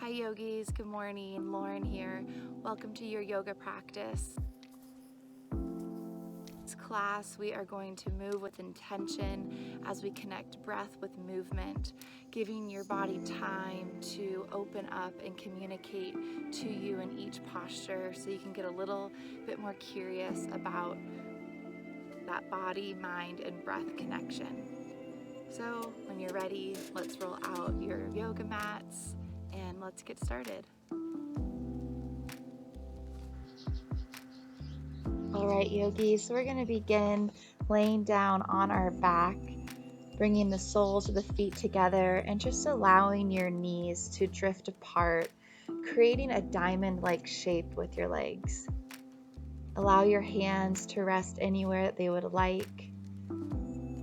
Hi yogis, good morning. Lauren here. Welcome to your yoga practice. This class we are going to move with intention as we connect breath with movement, giving your body time to open up and communicate to you in each posture so you can get a little bit more curious about that body, mind, and breath connection. So when you're ready, let's roll out your yoga mats and let's get started. All right, yogis, so we're going to begin laying down on our back, bringing the soles of the feet together and just allowing your knees to drift apart, creating a diamond-like shape with your legs. Allow your hands to rest anywhere that they would like.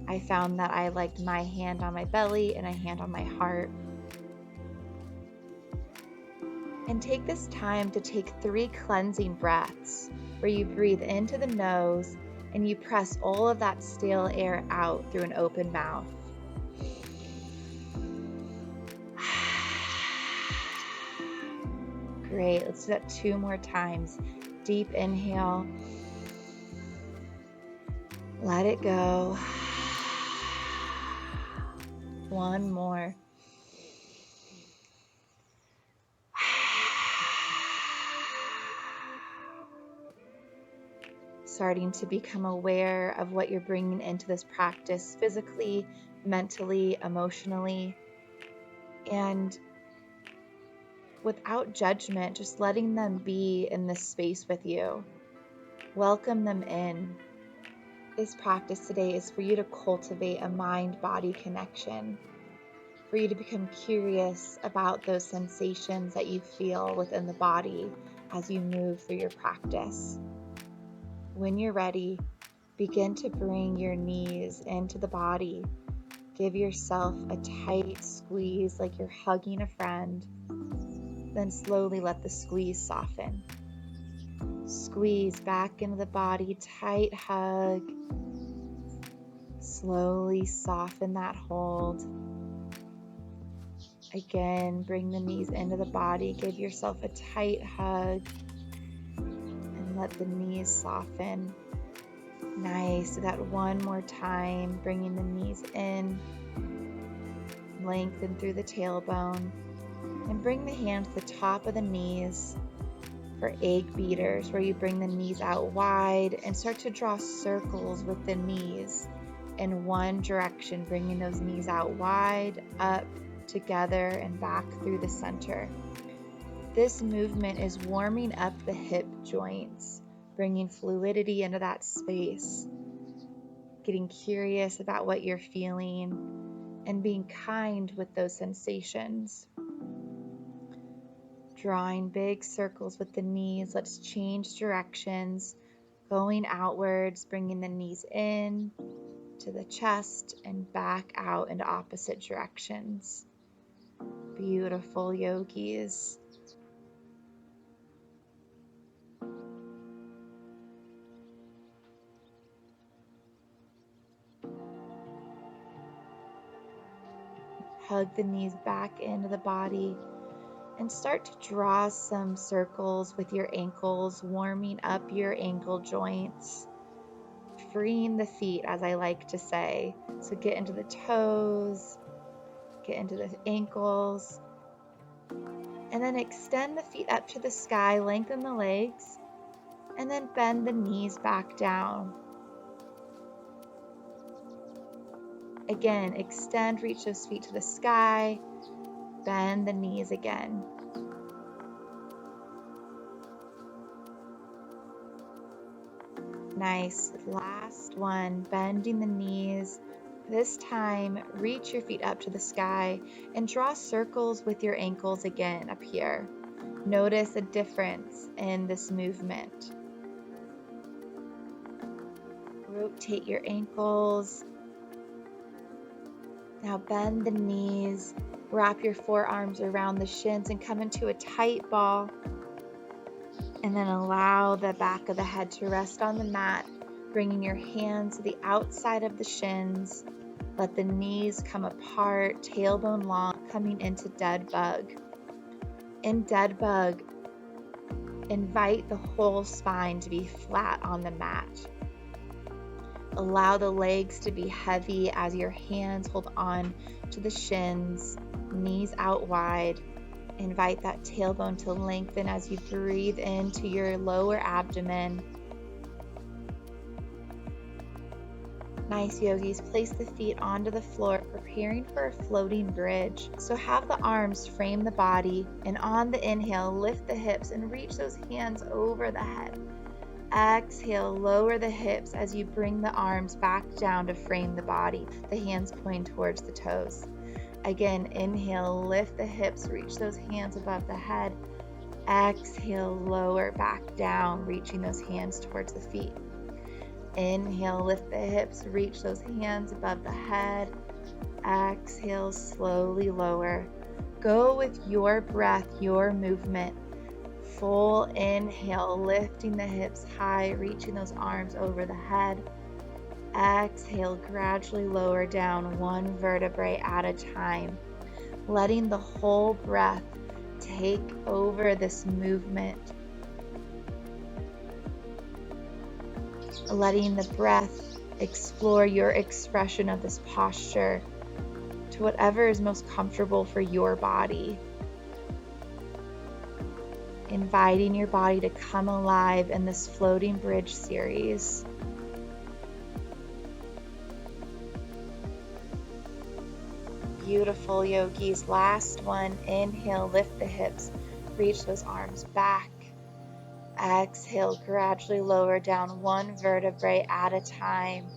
I found that I liked my hand on my belly and a hand on my heart. And take this time to take 3 cleansing breaths where you breathe into the nose and you press all of that stale air out through an open mouth. Great, let's do that 2 more times. Deep inhale. Let it go. 1 more. Starting to become aware of what you're bringing into this practice physically, mentally, emotionally, and without judgment, just letting them be in this space with you. Welcome them in. This practice today is for you to cultivate a mind-body connection, for you to become curious about those sensations that you feel within the body as you move through your practice. When you're ready, begin to bring your knees into the body. Give yourself a tight squeeze like you're hugging a friend. Then slowly let the squeeze soften. Squeeze back into the body, tight hug. Slowly soften that hold. Again, bring the knees into the body. Give yourself a tight hug. And let the knees soften. Nice. Do that 1 more time, bringing the knees in. Lengthen through the tailbone. And bring the hands to the top of the knees for egg beaters, where you bring the knees out wide and start to draw circles with the knees in one direction, bringing those knees out wide, up, together, and back through the center. This movement is warming up the hip joints, bringing fluidity into that space, getting curious about what you're feeling, and being kind with those sensations. Drawing big circles with the knees. Let's change directions, going outwards, bringing the knees in to the chest and back out into opposite directions. Beautiful, yogis. Hug the knees back into the body and start to draw some circles with your ankles, warming up your ankle joints, freeing the feet, as I like to say. So get into the toes, get into the ankles, and then extend the feet up to the sky, lengthen the legs, and then bend the knees back down. Again, extend, reach those feet to the sky, bend the knees again. Nice. Last one, bending the knees. This time, reach your feet up to the sky and draw circles with your ankles again up here. Notice a difference in this movement. Rotate your ankles. Now bend the knees, wrap your forearms around the shins and come into a tight ball. And then allow the back of the head to rest on the mat, bringing your hands to the outside of the shins. Let the knees come apart, tailbone long, coming into dead bug. In dead bug, invite the whole spine to be flat on the mat. Allow the legs to be heavy as your hands hold on to the shins, knees out wide. Invite that tailbone to lengthen as you breathe into your lower abdomen. Nice, yogis. Place the feet onto the floor, preparing for a floating bridge. So have the arms frame the body, and on the inhale, lift the hips and reach those hands over the head. Exhale, lower the hips as you bring the arms back down to frame the body, the hands pointing towards the toes. Again, inhale, lift the hips, reach those hands above the head. Exhale, lower back down, reaching those hands towards the feet. Inhale, lift the hips, reach those hands above the head. Exhale, slowly lower. Go with your breath, your movement. Full inhale, lifting the hips high, reaching those arms over the head. Exhale, gradually lower down one vertebrae at a time, letting the whole breath take over this movement. Letting the breath explore your expression of this posture to whatever is most comfortable for your body. Inviting your body to come alive in this floating bridge series. Beautiful, yogis. Last one. Inhale, lift the hips, reach those arms back. Exhale, gradually lower down one vertebrae at a time.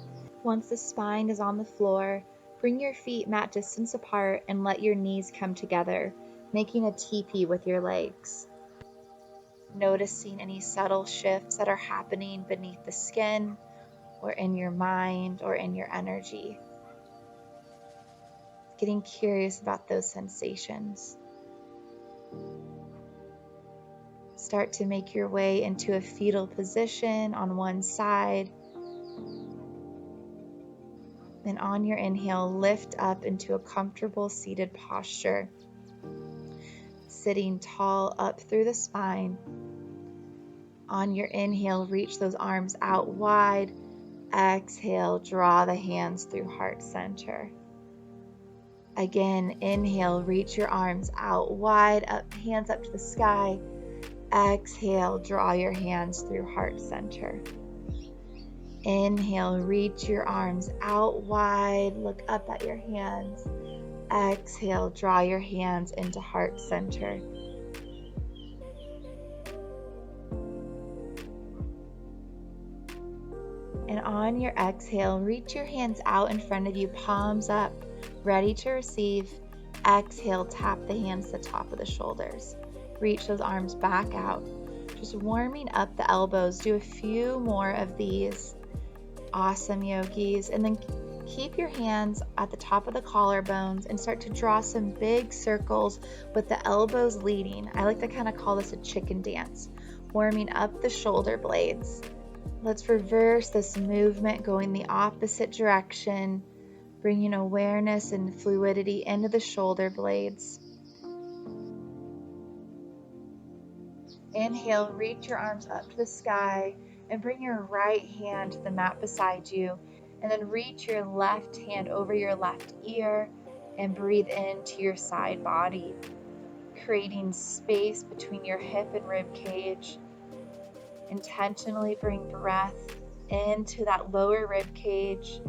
Once the spine is on the floor, bring your feet mat distance apart and let your knees come together, making a teepee with your legs. Noticing any subtle shifts that are happening beneath the skin or in your mind or in your energy. Getting curious about those sensations. Start to make your way into a fetal position on one side. Then on your inhale, lift up into a comfortable seated posture. Sitting tall up through the spine. On your inhale, reach those arms out wide. Exhale, draw the hands through heart center. Again, inhale, reach your arms out wide, up, hands up to the sky. Exhale, draw your hands through heart center. Inhale, reach your arms out wide, look up at your hands. Exhale, draw your hands into heart center. And on your exhale, reach your hands out in front of you, palms up, ready to receive. Exhale, tap the hands to the top of the shoulders. Reach those arms back out. Just warming up the elbows. Do a few more of these. Awesome, yogis. And then keep your hands at the top of the collarbones and start to draw some big circles with the elbows leading. I like to kind of call this a chicken dance. Warming up the shoulder blades. Let's reverse this movement, going the opposite direction, bringing awareness and fluidity into the shoulder blades. Inhale, reach your arms up to the sky and bring your right hand to the mat beside you. And then reach your left hand over your left ear and breathe into your side body, creating space between your hip and rib cage. Intentionally bring breath into that lower rib cage.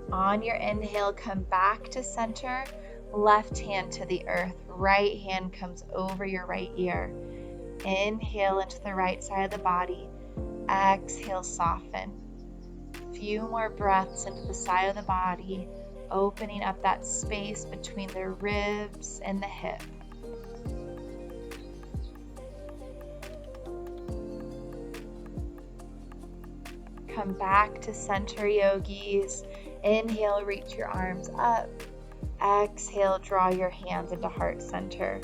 On your inhale, come back to center, left hand to the earth, right hand comes over your right ear. Inhale into the right side of the body, exhale, soften. Few more breaths into the side of the body, opening up that space between the ribs and the hip. Come back to center, yogis. Inhale, reach your arms up. Exhale, draw your hands into heart center.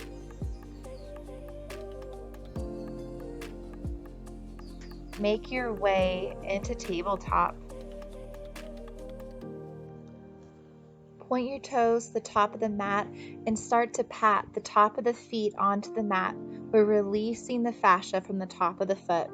Make your way into tabletop. Point your toes to the top of the mat and start to pat the top of the feet onto the mat. We're releasing the fascia from the top of the foot.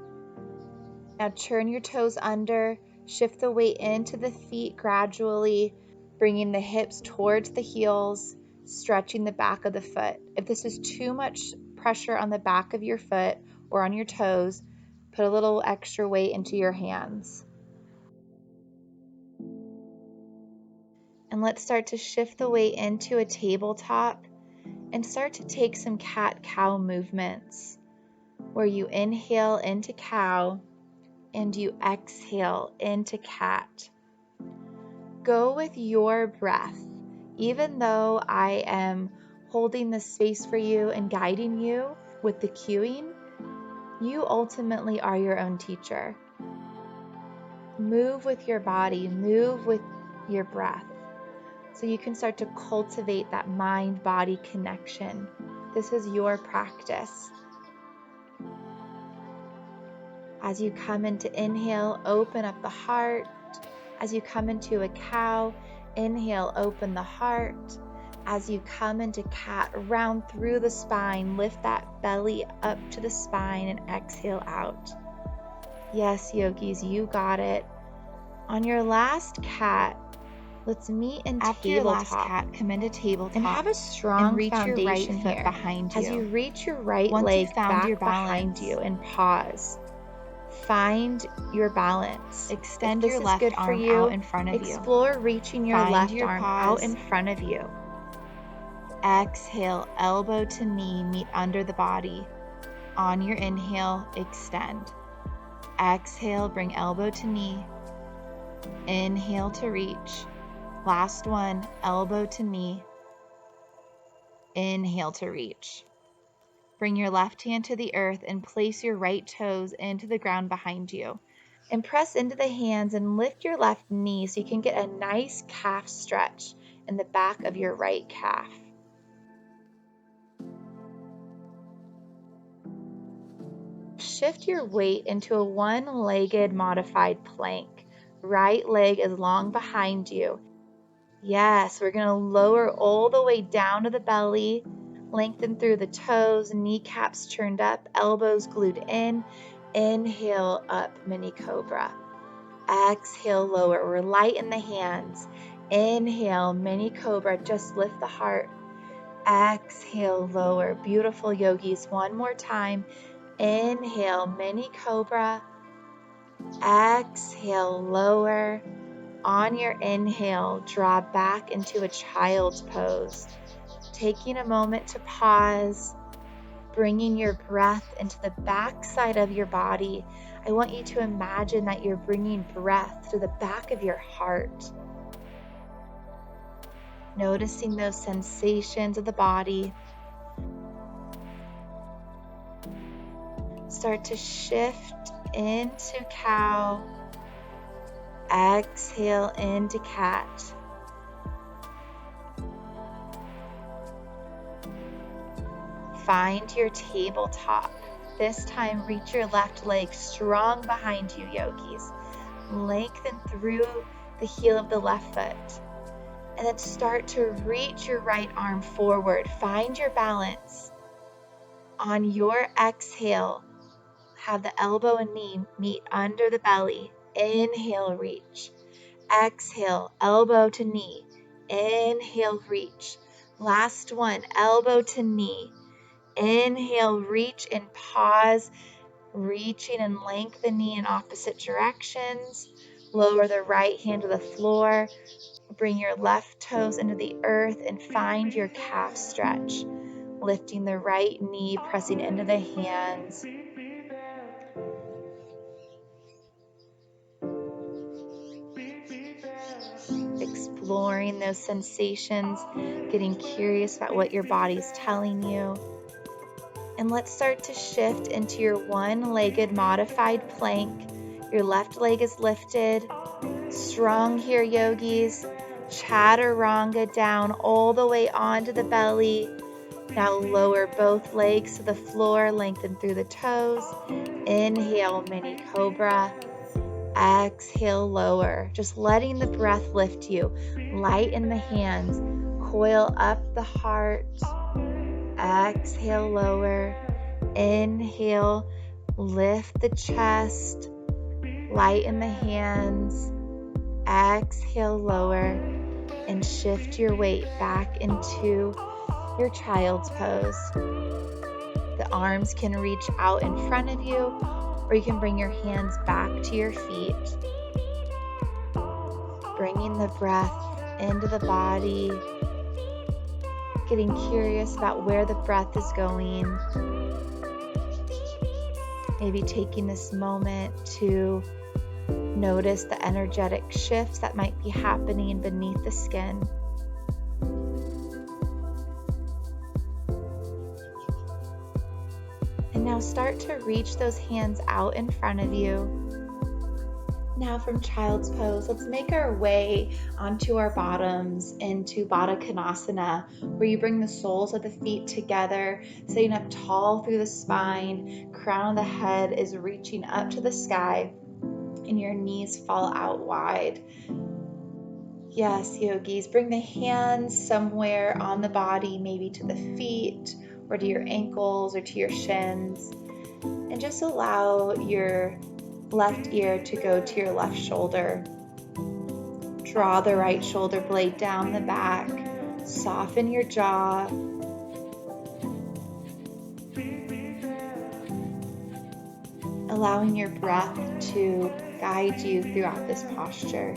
Now turn your toes under, shift the weight into the feet gradually, bringing the hips towards the heels, stretching the back of the foot. If this is too much pressure on the back of your foot or on your toes, put a little extra weight into your hands. And let's start to shift the weight into a tabletop and start to take some cat-cow movements where you inhale into cow and you exhale into cat. Go with your breath. Even though I am holding the space for you and guiding you with the cueing, you ultimately are your own teacher. Move with your body, move with your breath, so you can start to cultivate that mind-body connection. This is your practice. As you come into inhale, open up the heart. As you come into a cow, inhale, open the heart. As you come into cat, round through the spine, lift that belly up to the spine and exhale out. Yes, yogis, you got it. On your last cat, let's meet in After your tabletop. last cat, come into tabletop And have a strong reach your right foundation foot here. behind As you. you reach your right Once leg you've found back your behind balance, you and pause. Find your balance. Extend If your this left is good for arm you, out in front of you. explore reaching your Find left your arm pause. out in front of you. Exhale, elbow to knee, meet under the body. On your inhale, extend. Exhale, bring elbow to knee. Inhale to reach. Last one, elbow to knee. Inhale to reach. Bring your left hand to the earth and place your right toes into the ground behind you. And press into the hands and lift your left knee so you can get a nice calf stretch in the back of your right calf. Shift your weight into a one-legged modified plank. Right leg is long behind you. Yes, we're going to lower all the way down to the belly, lengthen through the toes, kneecaps turned up, elbows glued in. Inhale up, mini cobra. Exhale, lower. We're light in the hands. Inhale, mini cobra. Just lift the heart. Exhale, lower. Beautiful, yogis. One more time. Inhale, mini cobra. Exhale, lower. On your inhale, draw back into a child's pose. Taking a moment to pause, bringing your breath into the back side of your body. I want you to imagine that you're bringing breath to the back of your heart. Noticing those sensations of the body. Start to shift into cow. Exhale into cat. Find your tabletop. This time, reach your left leg strong behind you, yogis. Lengthen through the heel of the left foot. And then start to reach your right arm forward. Find your balance. On your exhale, have the elbow and knee meet under the belly. Inhale, reach. Exhale, elbow to knee. Inhale, reach. Last one, elbow to knee. Inhale, reach and pause, reaching and lengthening in opposite directions. Lower the right hand to the floor. Bring your left toes into the earth and find your calf stretch. Lifting the right knee, pressing into the hands. Exploring those sensations, getting curious about what your body's telling you. And let's start to shift into your one-legged modified plank. Your left leg is lifted. Strong here, yogis. Chaturanga down all the way onto the belly. Now lower both legs to the floor, lengthen through the toes. Inhale, mini cobra. Exhale, lower. Just letting the breath lift you. Light in the hands. Coil up the heart. Exhale, lower. Inhale, lift the chest. Light in the hands. Exhale, lower. And shift your weight back into your child's pose. The arms can reach out in front of you, or you can bring your hands back to your feet. Bringing the breath into the body, getting curious about where the breath is going. Maybe taking this moment to notice the energetic shifts that might be happening beneath the skin. And now start to reach those hands out in front of you. Now from child's pose, let's make our way onto our bottoms into Baddha Konasana, where you bring the soles of the feet together, sitting up tall through the spine. Crown of the head is reaching up to the sky, and your knees fall out wide. Yes, yogis, bring the hands somewhere on the body, maybe to the feet or to your ankles or to your shins, and just allow your left ear to go to your left shoulder. Draw the right shoulder blade down the back. Soften your jaw. Allowing your breath to guide you throughout this posture.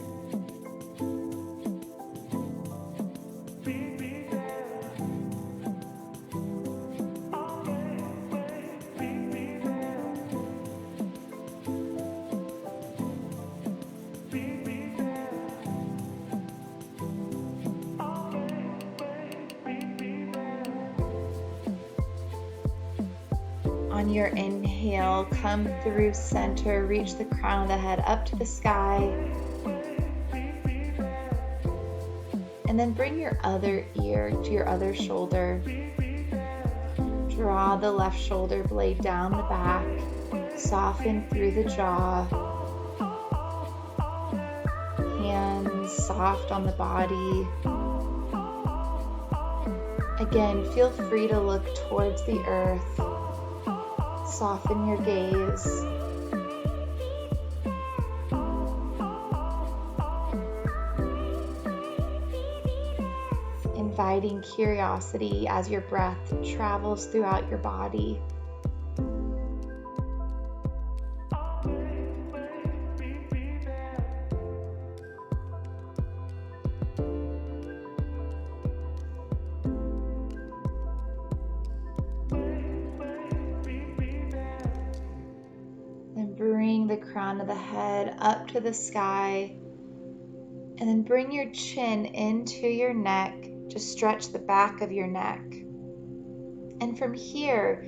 On your inhale, come through center, reach the crown of the head up to the sky. And then bring your other ear to your other shoulder. Draw the left shoulder blade down the back. Soften through the jaw. Hands soft on the body. Again, feel free to look towards the earth. Soften your gaze. Inviting curiosity as your breath travels throughout your body. Bring the crown of the head up to the sky, and then bring your chin into your neck. Just stretch the back of your neck. And from here,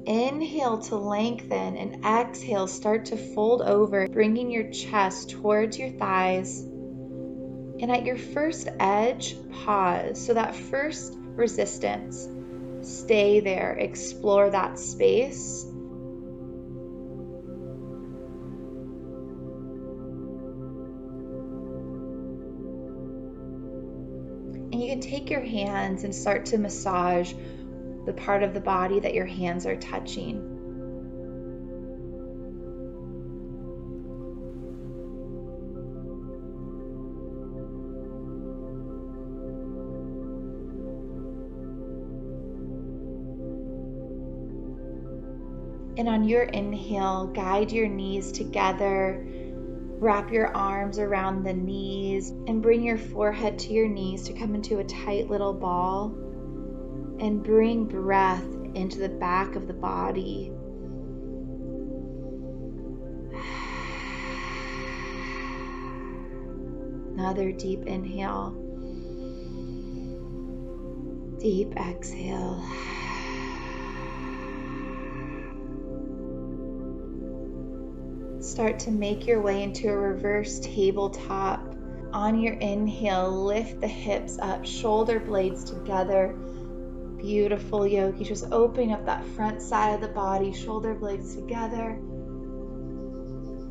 inhale to lengthen, and exhale, start to fold over, bringing your chest towards your thighs. And at your first edge, pause. So that first resistance, stay there, explore that space. And you can take your hands and start to massage the part of the body that your hands are touching. And on your inhale, guide your knees together. Wrap your arms around the knees and bring your forehead to your knees to come into a tight little ball. And bring breath into the back of the body. Another deep inhale. Deep exhale. Start to make your way into a reverse tabletop. On your inhale, lift the hips up, shoulder blades together. Beautiful, yogi. Just opening up that front side of the body, shoulder blades together.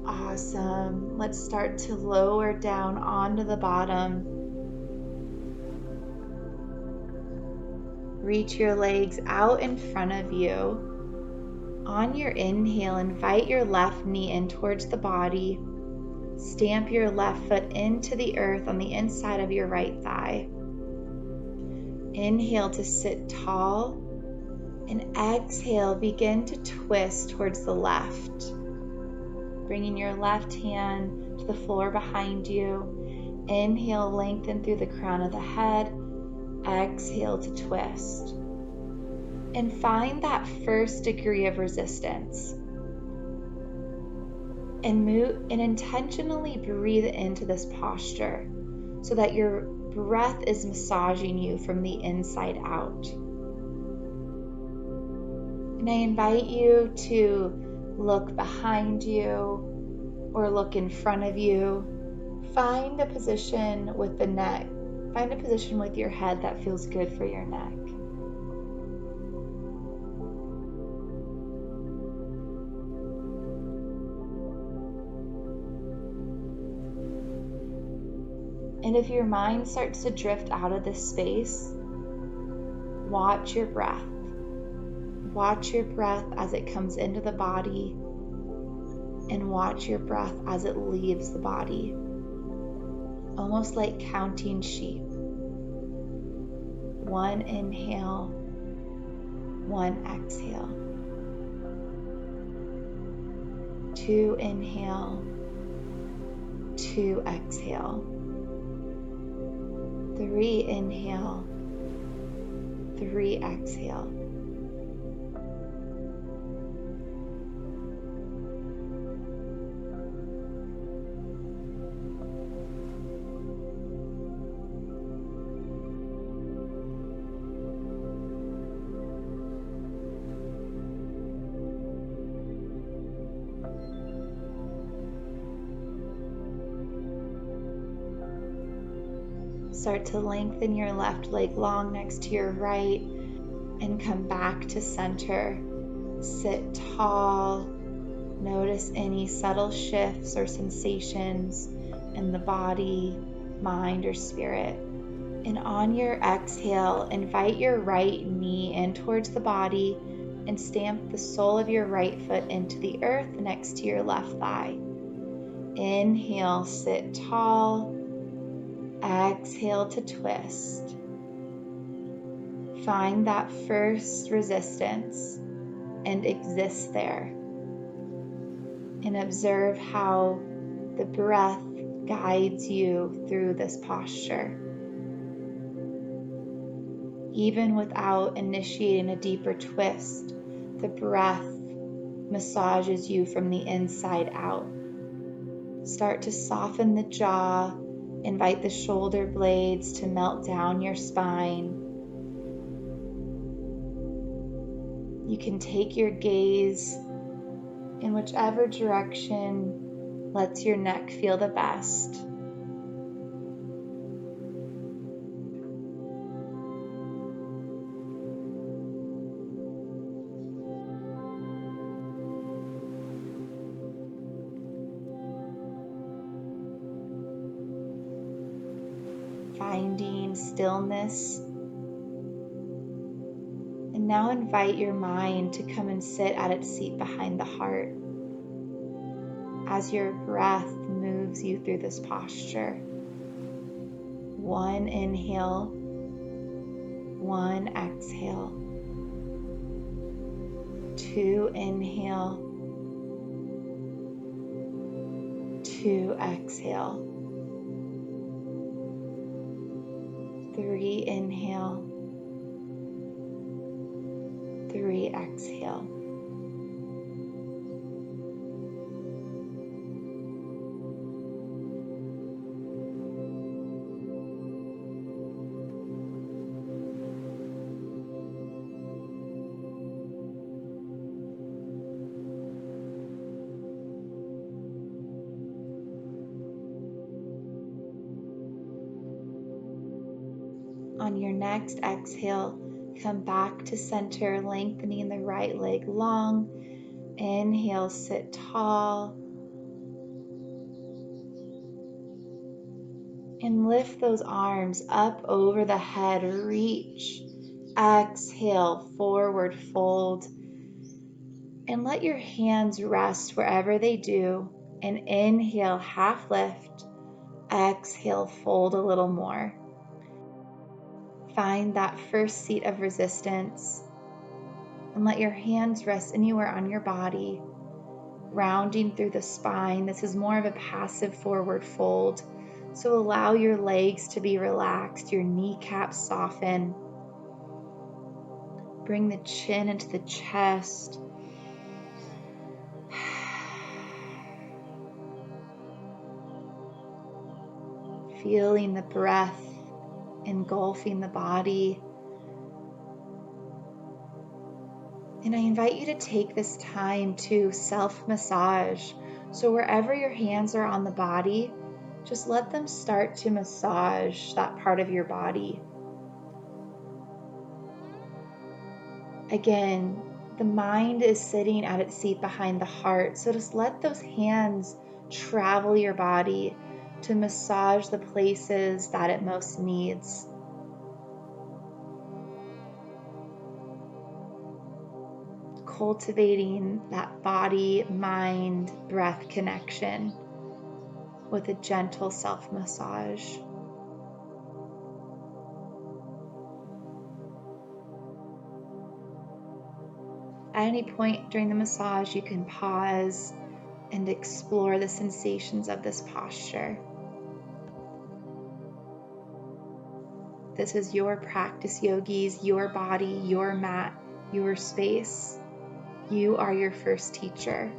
Awesome. Let's start to lower down onto the bottom. Reach your legs out in front of you. On your inhale, invite your left knee in towards the body. Stamp your left foot into the earth on the inside of your right thigh. Inhale to sit tall, and exhale, begin to twist towards the left. Bringing your left hand to the floor behind you. Inhale, lengthen through the crown of the head. Exhale to twist. And find that first degree of resistance. And move and intentionally breathe into this posture so that your breath is massaging you from the inside out. And I invite you to look behind you or look in front of you. Find a position with the neck. Find a position with your head that feels good for your neck. And if your mind starts to drift out of this space, watch your breath. Watch your breath as it comes into the body, and watch your breath as it leaves the body. Almost like counting sheep. 1 inhale, 1 exhale. 2 inhale, 2 exhale. 3 inhale, 3 exhale. Start to lengthen your left leg long next to your right and come back to center. Sit tall. Notice any subtle shifts or sensations in the body, mind, or spirit. And on your exhale, invite your right knee in towards the body and stamp the sole of your right foot into the earth next to your left thigh. Inhale, sit tall. Exhale to twist. Find that first resistance and exist there. And observe how the breath guides you through this posture. Even without initiating a deeper twist, the breath massages you from the inside out. Start to soften the jaw. Invite the shoulder blades to melt down your spine. You can take your gaze in whichever direction lets your neck feel the best. Finding stillness. And now invite your mind to come and sit at its seat behind the heart as your breath moves you through this posture. 1 inhale, 1 exhale. 2 inhale, 2 exhale. 3 inhale, 3 exhale. On your next exhale, come back to center, lengthening the right leg long. Inhale, sit tall. And lift those arms up over the head, reach. Exhale, forward fold. And let your hands rest wherever they do. And inhale, half lift. Exhale, fold a little more. Find that first seat of resistance. And let your hands rest anywhere on your body, rounding through the spine. This is more of a passive forward fold. So allow your legs to be relaxed, your kneecaps soften. Bring the chin into the chest. Feeling the breath engulfing the body. And I invite you to take this time to self-massage. So wherever your hands are on the body, just let them start to massage that part of your body. Again, the mind is sitting at its seat behind the heart. So just let those hands travel your body to massage the places that it most needs. Cultivating that body, mind, breath connection with a gentle self-massage. At any point during the massage, you can pause and explore the sensations of this posture. This is your practice, yogis, your body, your mat, your space. You are your first teacher.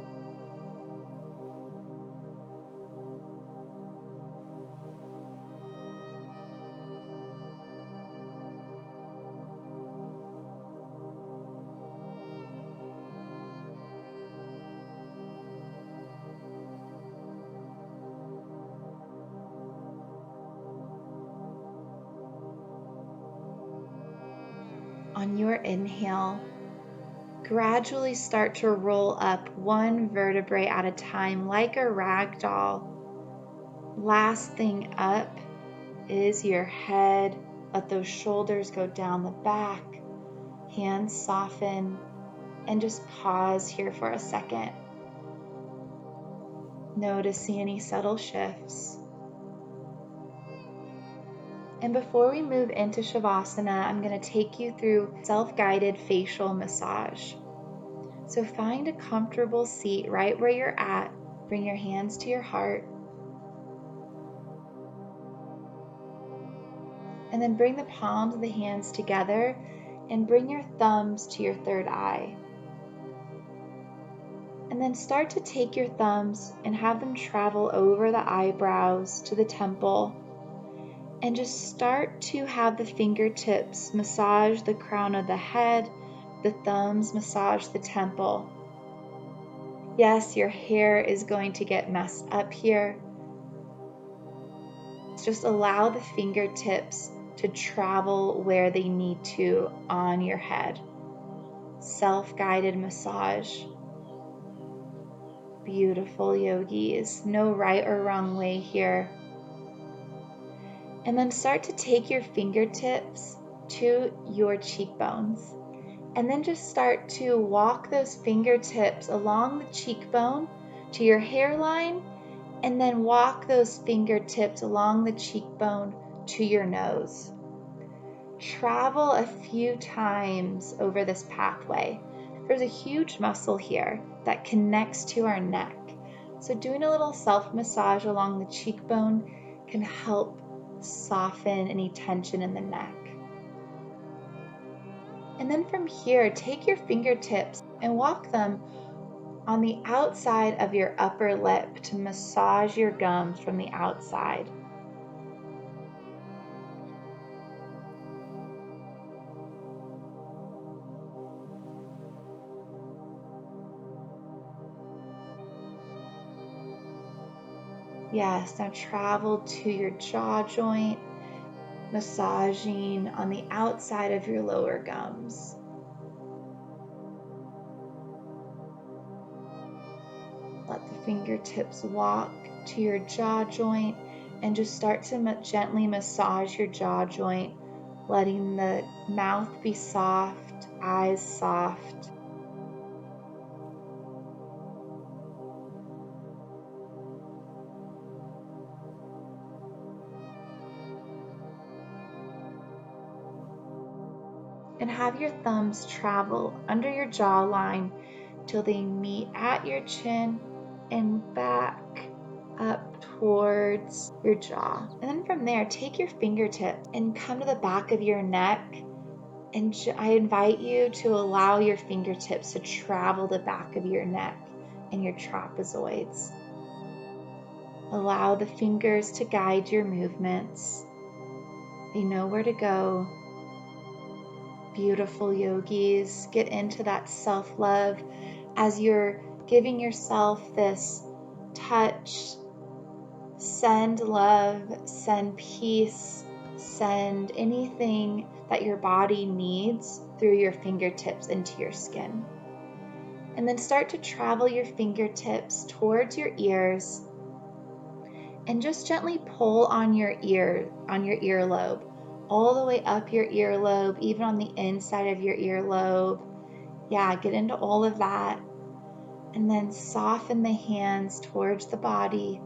On your inhale, gradually start to roll up one vertebrae at a time like a rag doll. Last thing up is your head. Let those shoulders go down the back, hands soften, and just pause here for a second. Noticing any subtle shifts. And before we move into Shavasana, I'm going to take you through self-guided facial massage. So find a comfortable seat right where you're at. Bring your hands to your heart. And then bring the palms of the hands together and bring your thumbs to your third eye. And then start to take your thumbs and have them travel over the eyebrows to the temple. And just start to have the fingertips massage the crown of the head, the thumbs massage the temple. Yes, your hair is going to get messed up here. Just allow the fingertips to travel where they need to on your head. Self-guided massage. Beautiful, yogis. No right or wrong way here. And then start to take your fingertips to your cheekbones. And then just start to walk those fingertips along the cheekbone to your hairline, and then walk those fingertips along the cheekbone to your nose. Travel a few times over this pathway. There's a huge muscle here that connects to our neck. So doing a little self-massage along the cheekbone can help soften any tension in the neck. And then from here, take your fingertips and walk them on the outside of your upper lip to massage your gums from the outside. Yes, now travel to your jaw joint, massaging on the outside of your lower gums. Let the fingertips walk to your jaw joint and just start to gently massage your jaw joint, letting the mouth be soft, eyes soft. And have your thumbs travel under your jawline till they meet at your chin and back up towards your jaw. And then from there, take your fingertips and come to the back of your neck. And I invite you to allow your fingertips to travel the back of your neck and your trapezoids. Allow the fingers to guide your movements. They know where to go. Beautiful yogis, get into that self-love as you're giving yourself this touch. Send love, send peace, send anything that your body needs through your fingertips into your skin. And then start to travel your fingertips towards your ears and just gently pull on your earlobe, all the way up your earlobe, even on the inside of your earlobe. Yeah, get into all of that. And then soften the hands towards the body.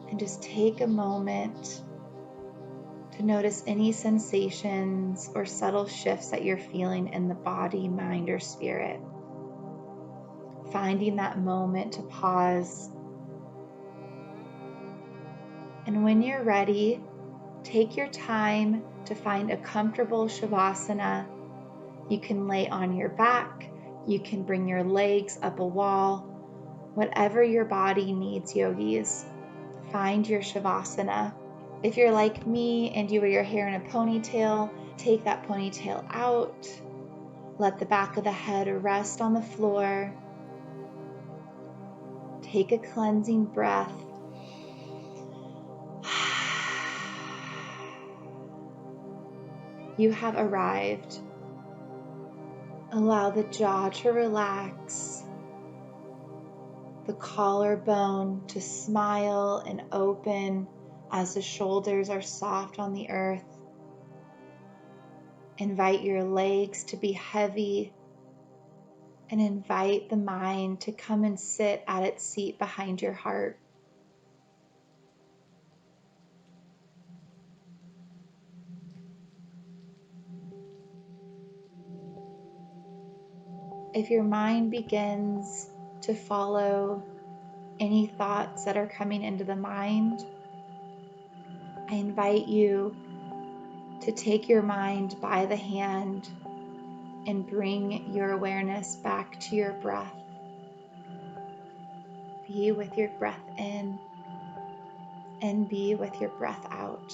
And just take a moment to notice any sensations or subtle shifts that you're feeling in the body, mind, or spirit. Finding that moment to pause. And when you're ready, take your time to find a comfortable shavasana. You can lay on your back. You can bring your legs up a wall. Whatever your body needs, yogis. Find your shavasana. If you're like me and you wear your hair in a ponytail, take that ponytail out. Let the back of the head rest on the floor. Take a cleansing breath. You have arrived. Allow the jaw to relax, the collarbone to smile and open as the shoulders are soft on the earth. Invite your legs to be heavy and invite the mind to come and sit at its seat behind your heart. If your mind begins to follow any thoughts that are coming into the mind, I invite you to take your mind by the hand and bring your awareness back to your breath. Be with your breath in and be with your breath out.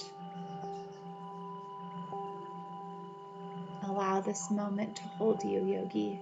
Allow this moment to hold you, yogi.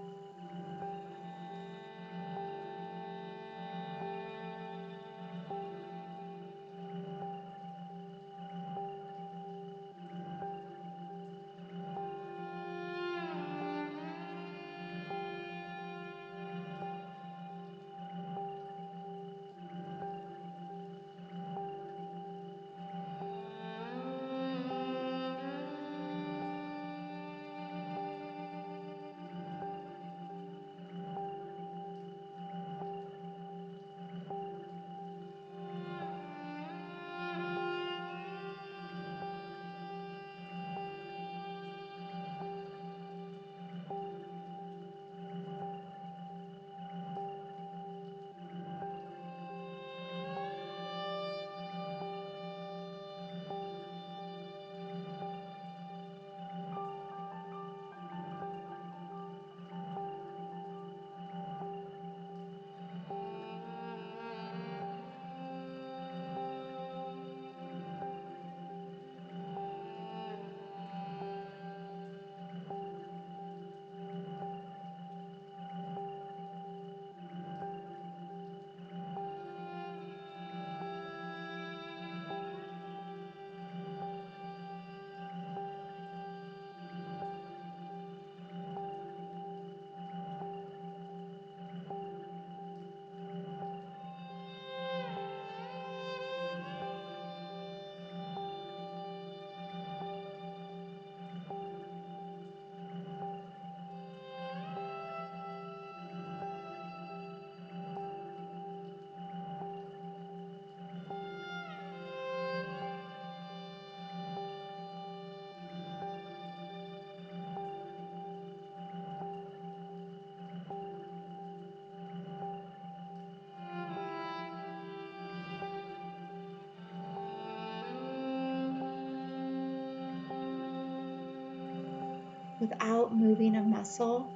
without moving a muscle,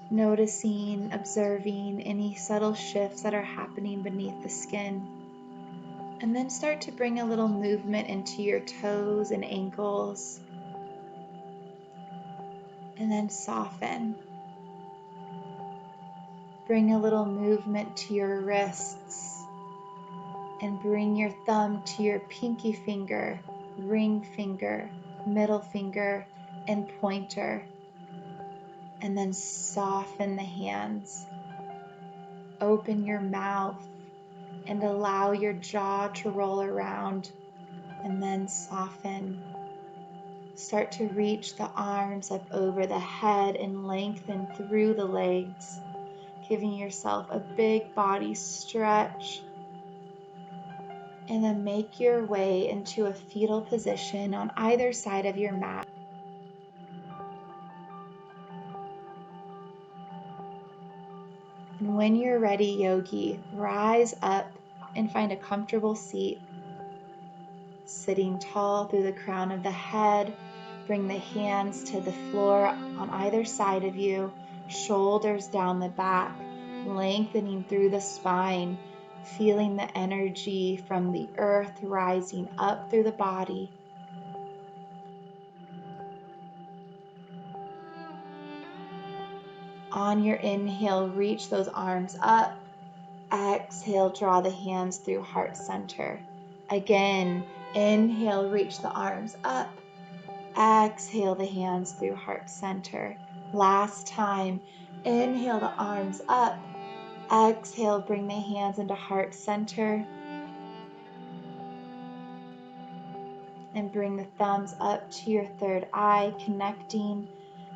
noticing, observing any subtle shifts that are happening beneath the skin. And then start to bring a little movement into your toes and ankles. And then soften. Bring a little movement to your wrists. And bring your thumb to your pinky finger, ring finger, middle finger, and pointer. And then soften the hands. Open your mouth and allow your jaw to roll around, and then soften. Start to reach the arms up over the head and lengthen through the legs, giving yourself a big body stretch. And then make your way into a fetal position on either side of your mat. And when you're ready, yogi, rise up and find a comfortable seat. Sitting tall through the crown of the head, bring the hands to the floor on either side of you, shoulders down the back, lengthening through the spine, feeling the energy from the earth rising up through the body. On your inhale, reach those arms up. Exhale, draw the hands through heart center. Again, inhale, reach the arms up. Exhale the hands through heart center. Last time, inhale the arms up. Exhale, bring the hands into heart center. And bring the thumbs up to your third eye, connecting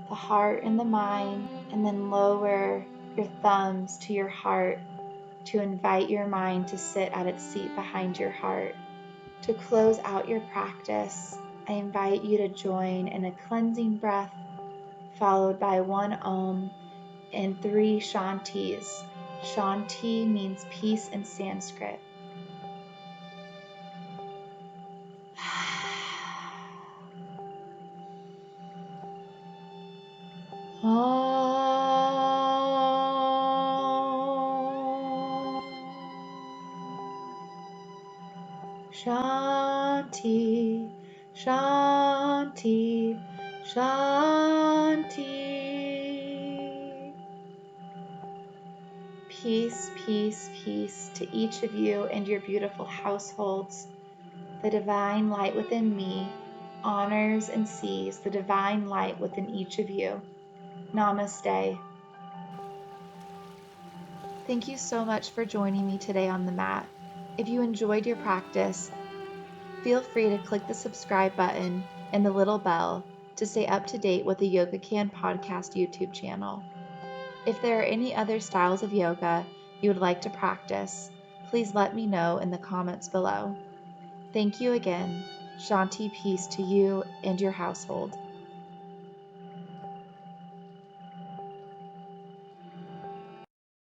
the heart and the mind. And then lower your thumbs to your heart to invite your mind to sit at its seat behind your heart. To close out your practice, I invite you to join in a cleansing breath, followed by one Om and 3 Shantis. Shanti means peace in Sanskrit. Shanti, Shanti, Shanti. Peace, peace, peace to each of you and your beautiful households. The divine light within me honors and sees the divine light within each of you. Namaste. Thank you so much for joining me today on the mat. If you enjoyed your practice, feel free to click the subscribe button and the little bell to stay up to date with the Yoga Can podcast YouTube channel. If there are any other styles of yoga you would like to practice, please let me know in the comments below. Thank you again. Shanti, peace to you and your household.